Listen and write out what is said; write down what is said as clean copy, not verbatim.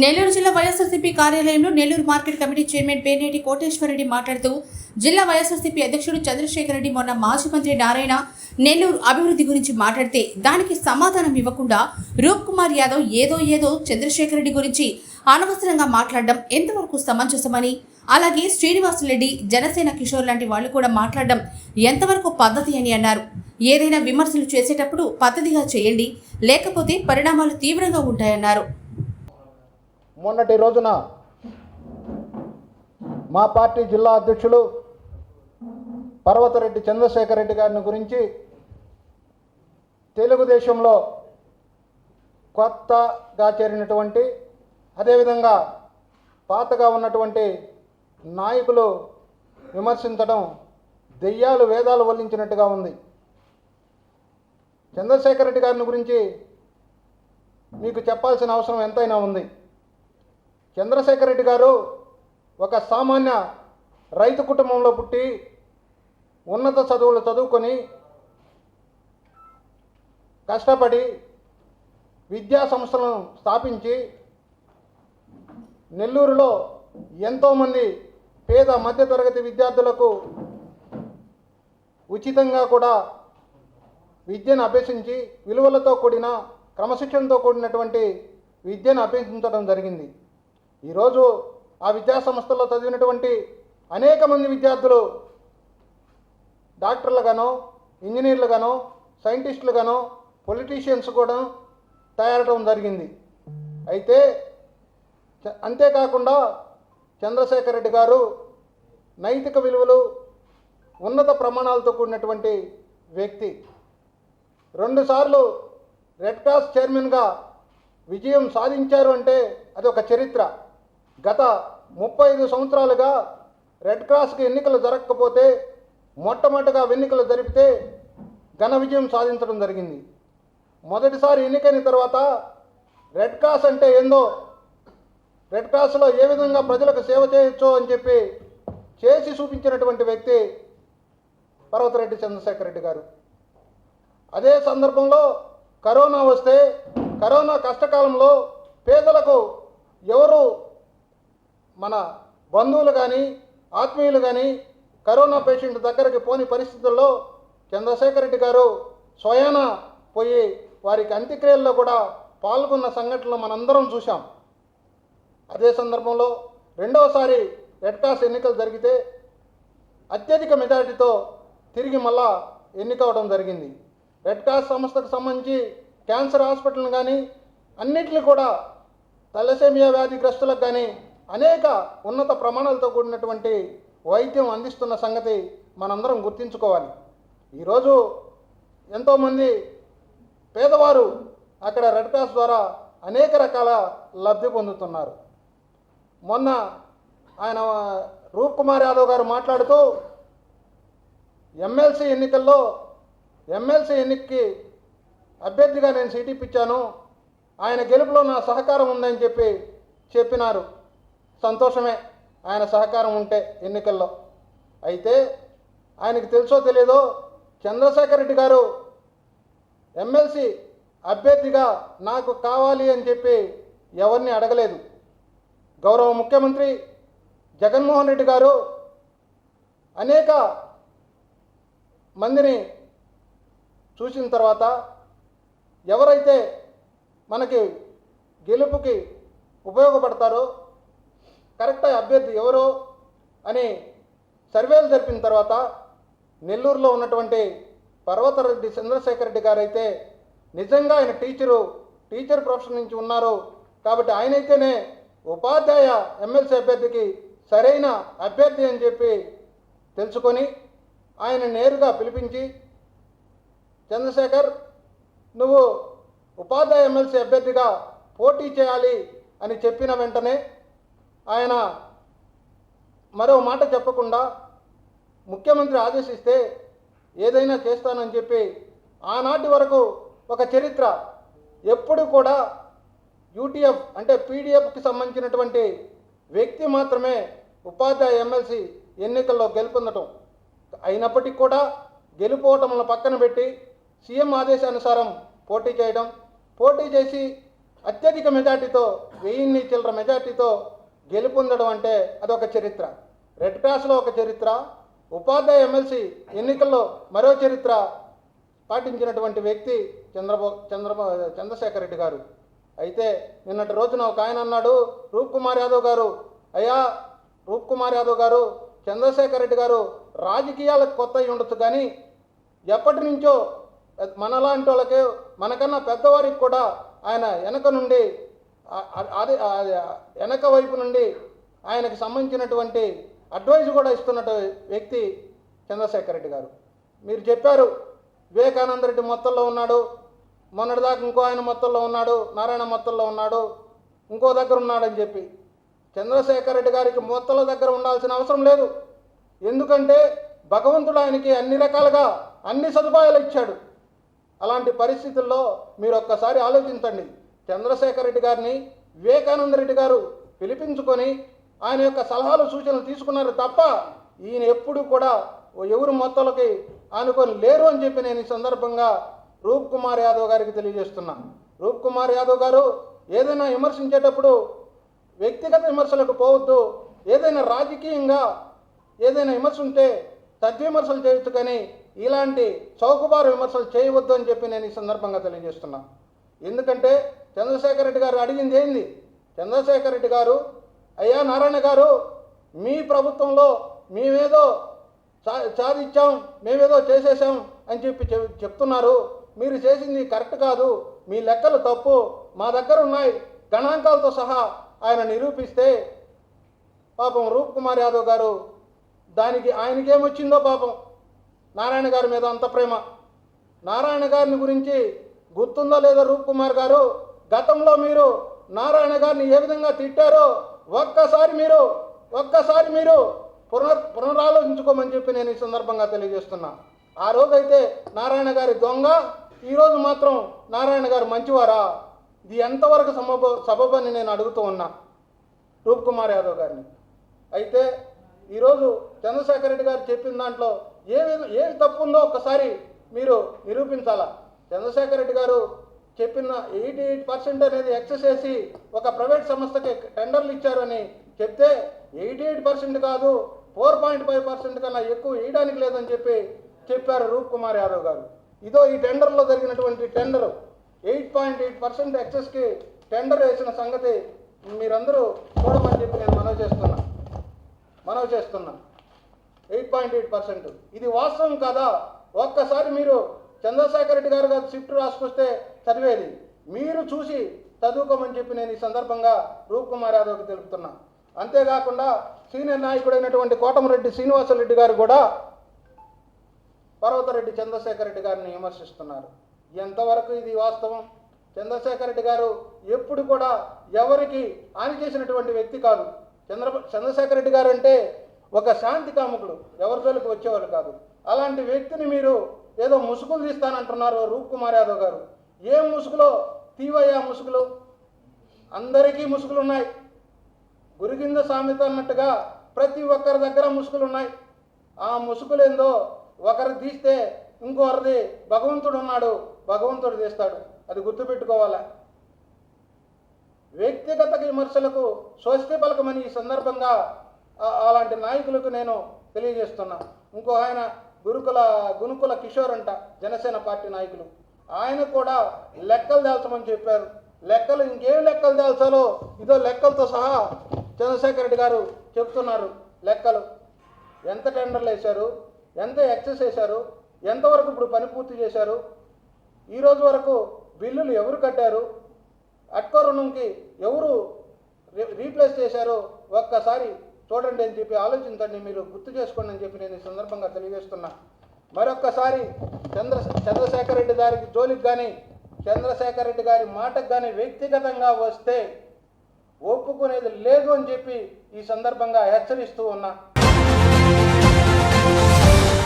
నెల్లూరు జిల్లా వైఎస్ఆర్సీపీ కార్యాలయంలో Nellore market committee chairman Perneti Koteswarareddy మాట్లాడుతూ జిల్లా వైఎస్ఆర్సీపీ అధ్యక్షుడు చంద్రశేఖర్ రెడ్డి మొన్న మాజీ మంత్రి నారాయణ నెల్లూరు అభివృద్ధి గురించి మాట్లాడితే దానికి సమాధానం ఇవ్వకుండా రూప్ కుమార్ యాదవ్ ఏదో చంద్రశేఖర్ రెడ్డి గురించి అనవసరంగా మాట్లాడడం ఎంతవరకు సమంజసమని, అలాగే శ్రీనివాసులరెడ్డి, జనసేన కిషోర్ లాంటి వాళ్ళు కూడా మాట్లాడడం ఎంతవరకు పద్ధతి అని అన్నారు. ఏదైనా విమర్శలు చేసేటప్పుడు పద్ధతిగా చేయండి, లేకపోతే పరిణామాలు తీవ్రంగా ఉంటాయన్నారు. మొన్నటి రోజున మా పార్టీ జిల్లా అధ్యక్షులు పర్వతరెడ్డి చంద్రశేఖర్ రెడ్డి గారిని గురించి తెలుగుదేశంలో కొత్తగా చేరినటువంటి అదేవిధంగా పాతగా ఉన్నటువంటి నాయకులు విమర్శించడం దెయ్యాలు వేదాలు వల్లించినట్టుగా ఉంది. చంద్రశేఖర్ రెడ్డి గారిని గురించి మీకు చెప్పాల్సిన అవసరం ఎంతైనా ఉంది. చంద్రశేఖర్ రెడ్డి గారు ఒక సామాన్య రైతు కుటుంబంలో పుట్టి ఉన్నత చదువులు చదువుకొని కష్టపడి విద్యా సంస్థలను స్థాపించి నెల్లూరులో ఎంతోమంది పేద మధ్యతరగతి విద్యార్థులకు ఉచితంగా కూడా విద్యను అభ్యసించి విలువలతో కూడిన క్రమశిక్షణతో కూడినటువంటి విద్యను అభ్యసించడం జరిగింది. ఈరోజు ఆ విద్యా సంస్థల్లో చదివినటువంటి అనేక మంది విద్యార్థులు డాక్టర్లుగానో, ఇంజనీర్లుగానో, సైంటిస్టులుగానో, పొలిటీషియన్స్ కూడా తయారవడం జరిగింది. అయితే అంతేకాకుండా చంద్రశేఖర్ రెడ్డి గారు నైతిక విలువలు, ఉన్నత ప్రమాణాలతో కూడినటువంటి వ్యక్తి. 2 సార్లు రెడ్ క్రాస్ చైర్మన్గా విజయం సాధించారు అంటే అది ఒక చరిత్ర. గత 35 సంవత్సరాలుగా రెడ్ క్రాస్కి ఎన్నికలు జరగకపోతే మొట్టమొదటిగా ఎన్నికలు జరిపితే ఘన విజయం సాధించడం జరిగింది. మొదటిసారి ఎన్నికైన తర్వాత రెడ్ క్రాస్ అంటే ఏందో, రెడ్ క్రాస్లో ఏ విధంగా ప్రజలకు సేవ చేయొచ్చో అని చెప్పి చేసి చూపించినటువంటి వ్యక్తి పర్వతరెడ్డి చంద్రశేఖర్ రెడ్డి గారు. అదే సందర్భంలో కరోనా వస్తే కరోనా కష్టకాలంలో పేదలకు ఎవరు మన బంధువులు కానీ ఆత్మీయులు కానీ కరోనా పేషెంట్ దగ్గరికి పోని పరిస్థితుల్లో చంద్రశేఖర్ రెడ్డి గారు స్వయాన పోయి వారికి అంత్యక్రియల్లో కూడా పాల్గొన్న సంఘటనలు మనందరం చూసాం. అదే సందర్భంలో రెండవసారి రెడ్ క్రాస్ ఎన్నికలు జరిగితే అత్యధిక మెజారిటీతో తిరిగి మళ్ళా ఎన్నికవడం జరిగింది. రెడ్ క్రాస్ సంస్థకు సంబంధించి క్యాన్సర్ హాస్పిటల్ని కానీ అన్నిటిని కూడా తలసేమియా వ్యాధిగ్రస్తులకు కానీ అనేక ఉన్నత ప్రమాణాలతో కూడినటువంటి వైద్యం అందిస్తున్న సంగతి మనందరం గుర్తించుకోవాలి. ఈరోజు ఎంతోమంది పేదవారు అక్కడ రెడ్ క్రాస్ ద్వారా అనేక రకాల లబ్ధి పొందుతున్నారు. మొన్న ఆయన రూప్ కుమార్ యాదవ్ గారు మాట్లాడుతూ ఎమ్మెల్సీ ఎన్నికకి అభ్యర్థిగా నేను సీట్ ఇప్పించాను, ఆయన గెలుపులో నా సహకారం ఉందని చెప్పినారు. సంతోషమే ఆయన సహకారం ఉంటే ఎన్నికల్లో. అయితే ఆయనకు తెలుసో తెలియదో చంద్రశేఖర్ రెడ్డి గారు ఎమ్మెల్సీ అభ్యర్థిగా నాకు కావాలి అని చెప్పి ఎవరిని అడగలేదు. గౌరవ ముఖ్యమంత్రి జగన్మోహన్ రెడ్డి గారు అనేక మందిని చూసిన తర్వాత ఎవరైతే మనకి గెలుపుకి ఉపయోగపడతారో కరెక్ట్ అభ్యర్థి ఎవరో అని సర్వేలు జరిపిన తర్వాత నెల్లూరులో ఉన్నటువంటి పర్వతరెడ్డి చంద్రశేఖర్ రెడ్డి గారు అయితే నిజంగా ఆయన టీచర్ ప్రొఫెషన్ నుంచి ఉన్నారు కాబట్టి ఆయనైతేనే ఉపాధ్యాయ ఎమ్మెల్సీ అభ్యర్థికి సరైన అభ్యర్థి అని చెప్పి తెలుసుకొని ఆయన నేరుగా పిలిపించి, చంద్రశేఖర్ నువ్వు ఉపాధ్యాయ ఎమ్మెల్సీ అభ్యర్థిగా పోటీ చేయాలి అని చెప్పిన వెంటనే ఆయన మరో మాట చెప్పకుండా ముఖ్యమంత్రి ఆదేశిస్తే ఏదైనా చేస్తానని చెప్పి ఆనాటి వరకు ఒక చరిత్ర. ఎప్పుడు కూడా యూటీఎఫ్ అంటే పీడీఎఫ్కి సంబంధించినటువంటి వ్యక్తి మాత్రమే ఉపాధ్యాయ ఎమ్మెల్సీ ఎన్నికల్లో గెలుపొందటం. అయినప్పటికీ కూడా గెలుపోవటంలో పక్కన పెట్టి సీఎం ఆదేశానుసారం పోటీ చేసి అత్యధిక మెజార్టీతో 1000 చిల్లర మెజార్టీతో గెలుపొందడం అంటే అదొక చరిత్ర. రెడ్ క్రాస్లో ఒక చరిత్ర, ఉపాధ్యాయ ఎమ్మెల్సీ ఎన్నికల్లో మరో చరిత్ర పాటించినటువంటి వ్యక్తి చంద్రశేఖర్ రెడ్డి గారు. అయితే నిన్నటి రోజున ఒక ఆయన అన్నాడు, రూప్ కుమార్ యాదవ్ గారు, అయ్యా రూప్ కుమార్ యాదవ్ గారు, చంద్రశేఖర్ రెడ్డి గారు రాజకీయాలకు కొత్త అయి ఉండొచ్చు, కానీ ఎప్పటి నుంచో మనలాంటి వాళ్ళకి మనకన్నా పెద్దవారికి కూడా ఆయన వెనక నుండి అదే వెనక వైపు నుండి ఆయనకు సంబంధించినటువంటి అడ్వైజ్ కూడా ఇస్తున్నట్టు వ్యక్తి చంద్రశేఖర్ రెడ్డి గారు. మీరు చెప్పారు వివేకానంద రెడ్డి మొత్తంలో ఉన్నాడు, మొన్నటిదాకా ఇంకో ఆయన మొత్తంలో ఉన్నాడు, నారాయణ మొత్తంలో ఉన్నాడు, ఇంకో దగ్గర ఉన్నాడని చెప్పి. చంద్రశేఖర్ రెడ్డి గారికి మొత్తల దగ్గర ఉండాల్సిన అవసరం లేదు. ఎందుకంటే భగవంతుడు ఆయనకి అన్ని రకాలుగా అన్ని సదుపాయాలు ఇచ్చాడు. అలాంటి పరిస్థితుల్లో మీరు ఒక్కసారి ఆలోచించండి. చంద్రశేఖర్ రెడ్డి గారిని వివేకానంద రెడ్డి గారు పిలిపించుకొని ఆయన యొక్క సలహాలు సూచనలు తీసుకున్నారు తప్ప ఈయన ఎప్పుడు కూడా ఎవరు మొత్తాలకి ఆనుకొని లేరు అని చెప్పి నేను ఈ సందర్భంగా రూప్ కుమార్ యాదవ్ గారికి తెలియజేస్తున్నా. రూప్ కుమార్ యాదవ్ గారు ఏదైనా విమర్శించేటప్పుడు వ్యక్తిగత విమర్శలకు పోవద్దు, ఏదైనా రాజకీయంగా ఏదైనా విమర్శ ఉంటే సద్విమర్శలు చేయొచ్చు, కానీ ఇలాంటి చౌకబారు విమర్శలు చేయవద్దు అని చెప్పి నేను ఈ సందర్భంగా తెలియజేస్తున్నా. ఎందుకంటే చంద్రశేఖర్ రెడ్డి గారు అడిగింది ఏంది? చంద్రశేఖర్ రెడ్డి గారు, అయ్యా నారాయణ గారు, మీ ప్రభుత్వంలో మేమేదో సాధించాం, మేమేదో చేసేసాం అని చెప్పి చెప్తున్నారు. మీరు చేసింది కరెక్ట్ కాదు, మీ లెక్కలు తప్పు, మా దగ్గర ఉన్నాయి గణాంకాలతో సహా ఆయన నిరూపిస్తే పాపం రూప్ కుమార్ యాదవ్ గారు దానికి ఆయనకేమొచ్చిందో పాపం నారాయణ గారి మీద అంత ప్రేమ. నారాయణ గారిని గురించి గుర్తుందో లేదో రూప్ కుమార్ గారు, గతంలో మీరు నారాయణ గారిని ఏ విధంగా తిట్టారో ఒక్కసారి మీరు పునరాలోచించుకోమని చెప్పి నేను ఈ సందర్భంగా తెలియజేస్తున్నా. ఆ రోజైతే నారాయణ గారి దొంగ, ఈరోజు మాత్రం నారాయణ గారు మంచివారా? ఇది ఎంతవరకు సబబని నేను అడుగుతూ ఉన్నా రూప్ కుమార్ యాదవ్ గారిని. అయితే ఈరోజు చంద్రశేఖర్ రెడ్డి గారు చెప్పిన దాంట్లో ఏమి తప్పు ఉందో ఒక్కసారి మీరు నిరూపించాలా. చంద్రశేఖర్ రెడ్డి గారు చెప్పిన 88% అనేది ఎక్సెస్ చేసి ఒక ప్రైవేట్ సంస్థకి టెండర్లు ఇచ్చారని చెప్తే 88% కాదు 4.5% కన్నా ఎక్కువ వేయడానికి లేదని చెప్పారు రూప్ కుమార్ యాదవ్ గారు. ఇదో ఈ టెండర్లో జరిగినటువంటి టెండరు 8.8% ఎక్సెస్కి టెండర్ వేసిన సంగతి మీరందరూ చూడమని చెప్పి నేను మనవి చేస్తున్నా 8.8%. ఇది వాస్తవం కాదా? ఒక్కసారి మీరు చంద్రశేఖర్ రెడ్డి గారు షిఫ్ట్ రాసుకొస్తే చదివేది, మీరు చూసి చదువుకోమని చెప్పి నేను ఈ సందర్భంగా రూప్ కుమార్ యాదవ్కి తెలుపుతున్నా. అంతేకాకుండా సీనియర్ నాయకుడైనటువంటి కోటమిరెడ్డి శ్రీనివాసరెడ్డి గారు కూడా పర్వతరెడ్డి చంద్రశేఖర్ రెడ్డి గారిని విమర్శిస్తున్నారు. ఎంతవరకు ఇది వాస్తవం? చంద్రశేఖర్ రెడ్డి గారు ఎప్పుడు కూడా ఎవరికి హాని చేసినటువంటి వ్యక్తి కాదు. చంద్రశేఖర్ రెడ్డి గారు అంటే ఒక శాంతి కాముకుడు, ఎవరి జోలికి వచ్చేవాళ్ళు కాదు. అలాంటి వ్యక్తిని మీరు ఏదో ముసుగులు తీస్తానంటున్నారు రూప్ కుమార్ యాదవ్ గారు. ఏం ముసుగులో తీవయ్యా ముసుగులు? అందరికీ ముసుగులు ఉన్నాయి. గురిగింద సామెత అన్నట్టుగా ప్రతి ఒక్కరి దగ్గర ముసుగులు ఉన్నాయి. ఆ ముసుగులేందో ఒకరు తీస్తే ఇంకొకరిది భగవంతుడు ఉన్నాడు, భగవంతుడు తీస్తాడు. అది గుర్తుపెట్టుకోవాలా. వ్యక్తిగత విమర్శలకు స్వస్తి పలకమని ఈ సందర్భంగా అలాంటి నాయకులకు నేను తెలియజేస్తున్నా. ఇంకో ఆయన గునుకుల కిషోర్ అంట, జనసేన పార్టీ నాయకులు, ఆయన కూడా లెక్కలు తేల్చమని చెప్పారు. లెక్కలు ఇంకేం లెక్కలు తేల్చాలో ఇదో లెక్కలతో సహా చంద్రశేఖర్ రెడ్డి గారు చెప్తున్నారు. లెక్కలు ఎంత టెండర్లు వేశారు, ఎంత ఎక్సెస్ వేశారు, ఎంతవరకు ఇప్పుడు పని పూర్తి చేశారు, ఈరోజు వరకు బిల్లులు ఎవరు కట్టారు, అట్కో రుణంకి ఎవరు రీప్లేస్ చేశారో ఒక్కసారి చూడండి అని చెప్పి ఆలోచించండి, మీరు గుర్తు చేసుకోండి అని చెప్పి నేను ఈ సందర్భంగా తెలియజేస్తున్నా. మరొక్కసారి చంద్రశేఖర్ రెడ్డి గారికి జోలికి కానీ చంద్రశేఖర్ రెడ్డి గారి మాటకు కానీ వ్యక్తిగతంగా వస్తే ఒప్పుకునేది లేదు అని చెప్పి ఈ సందర్భంగా హెచ్చరిస్తూ ఉన్నా.